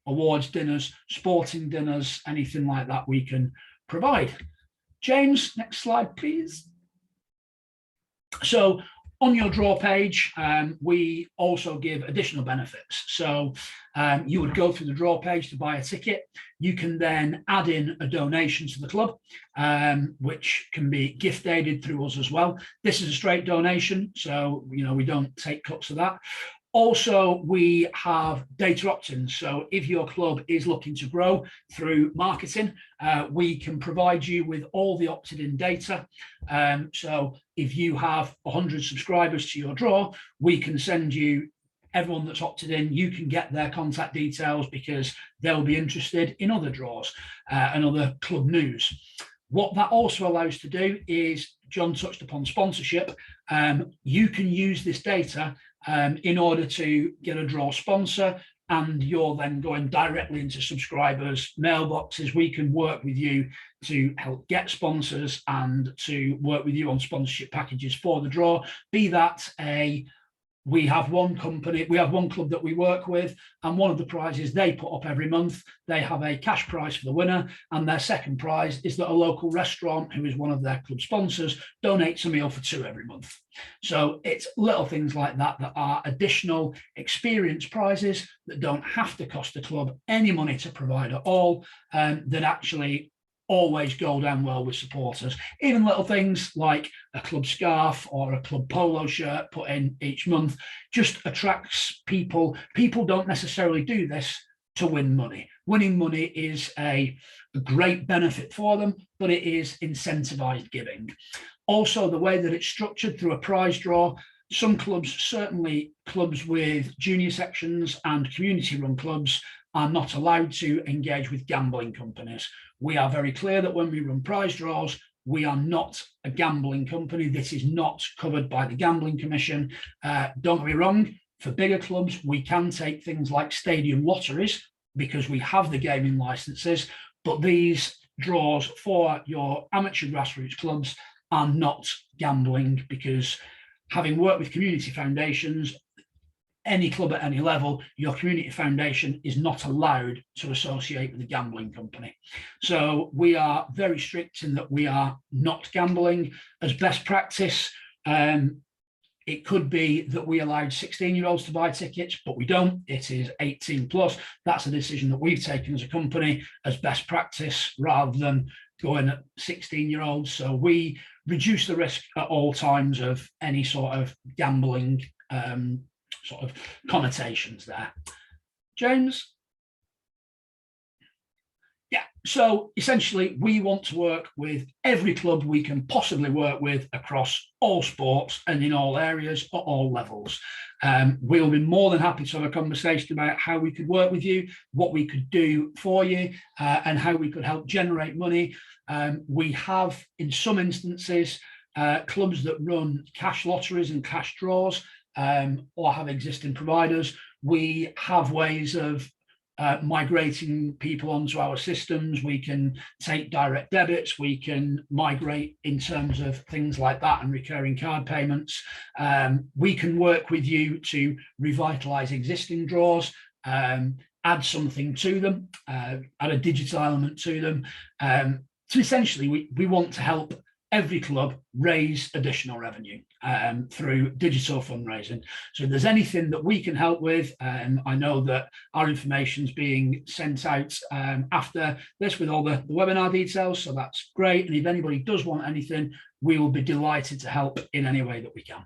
Speaker 4: awards dinners, sporting dinners, anything like that we can provide. James, next slide, please. So on your draw page, we also give additional benefits. So you would go through the draw page to buy a ticket. You can then add in a donation to the club, which can be gift aided through us as well. This is a straight donation, so you know we don't take cuts of that. Also, we have data opt-ins. So if your club is looking to grow through marketing, we can provide you with all the opted-in data. So if you have 100 subscribers to your draw, we can send you everyone that's opted in. You can get their contact details because they'll be interested in other draws and other club news. What that also allows to do is, John touched upon sponsorship. You can use this data in order to get a draw sponsor, and you're then going directly into subscribers' mailboxes. We can work with you to help get sponsors and to work with you on sponsorship packages for the draw. Be that we have one company, we have one club that we work with, and one of the prizes they put up every month, they have a cash prize for the winner, and their second prize is that a local restaurant, who is one of their club sponsors, donates a meal for 2 every month. So it's little things like that that are additional experience prizes that don't have to cost the club any money to provide at all, that actually always go down well with supporters. Even little things like a club scarf or a club polo shirt put in each month just attracts people. People don't necessarily do this to win money. Winning money is a great benefit for them, but it is incentivized giving. Also, the way that it's structured through a prize draw, some clubs, certainly clubs with junior sections and community-run clubs, are not allowed to engage with gambling companies. We are very clear that when we run prize draws, we are not a gambling company. This is not covered by the Gambling Commission. Don't get me wrong, for bigger clubs, we can take things like stadium lotteries because we have the gaming licenses, but these draws for your amateur grassroots clubs are not gambling, because having worked with community foundations, any club at any level, your community foundation is not allowed to associate with a gambling company. So we are very strict in that we are not gambling. As best practice, it could be that we allowed 16-year-olds to buy tickets, but we don't. It is 18 plus. That's a decision that we've taken as a company as best practice, rather than going at 16-year-olds. So we reduce the risk at all times of any sort of gambling sort of connotations there. James? Yeah, so essentially we want to work with every club we can possibly work with across all sports and in all areas at all levels. We'll be more than happy to have a conversation about how we could work with you, what we could do for you, and how we could help generate money. We have, in some instances, clubs that run cash lotteries and cash draws, or have existing providers, we have ways of migrating people onto our systems. We can take direct debits, we can migrate in terms of things like that and recurring card payments. We can work with you to revitalise existing draws, add something to them, add a digital element to them. So essentially, we want to help every club raise additional revenue through digital fundraising. So if there's anything that we can help with, I know that our information is being sent out after this with all the webinar details, so that's great. And if anybody does want anything, we will be delighted to help in any way that we can.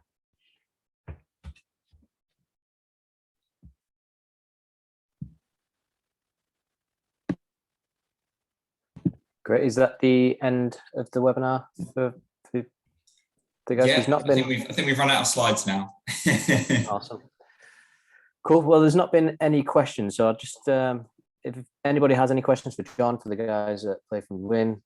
Speaker 1: Great. Is that the end of the webinar for the guys?
Speaker 2: Yeah,
Speaker 1: There's not
Speaker 2: I think we've run out of slides now.
Speaker 1: Awesome. Cool. Well, there's not been any questions, so I'll just if anybody has any questions for John, for the guys at Play Fund Win,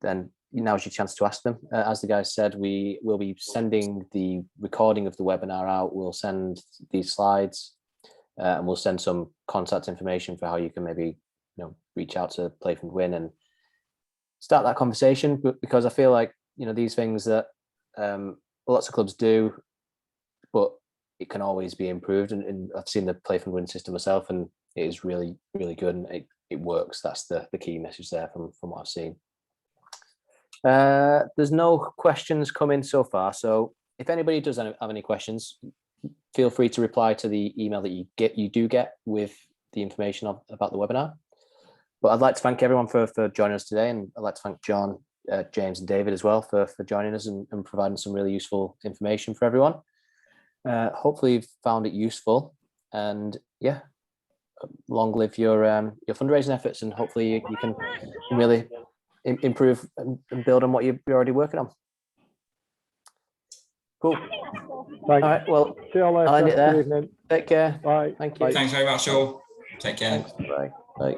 Speaker 1: then now's your chance to ask them. As the guys said, we will be sending the recording of the webinar out. We'll send these slides, and we'll send some contact information for how you can maybe reach out to Play Fund Win and start that conversation. But because I feel like these things that lots of clubs do, but it can always be improved. And I've seen the Play Fund Win system myself, and it is really, really good, and it works. That's the key message there from what I've seen. There's no questions coming so far, so if anybody does have any questions, feel free to reply to the email that you do get with the information about the webinar. But I'd like to thank everyone for joining us today, and I'd like to thank John, James and David as well for joining us and providing some really useful information for everyone. Hopefully you've found it useful, and yeah, long live your fundraising efforts, and hopefully you can really improve and build on what you're already working on. Cool.
Speaker 3: Thanks.
Speaker 1: All right, well,
Speaker 3: see you all later.
Speaker 1: I'll end it there.
Speaker 3: Good evening.
Speaker 1: Take care.
Speaker 3: Bye.
Speaker 1: Thank you.
Speaker 3: Bye.
Speaker 2: Thanks very much, all. Take care.
Speaker 1: Thanks. Bye. Bye.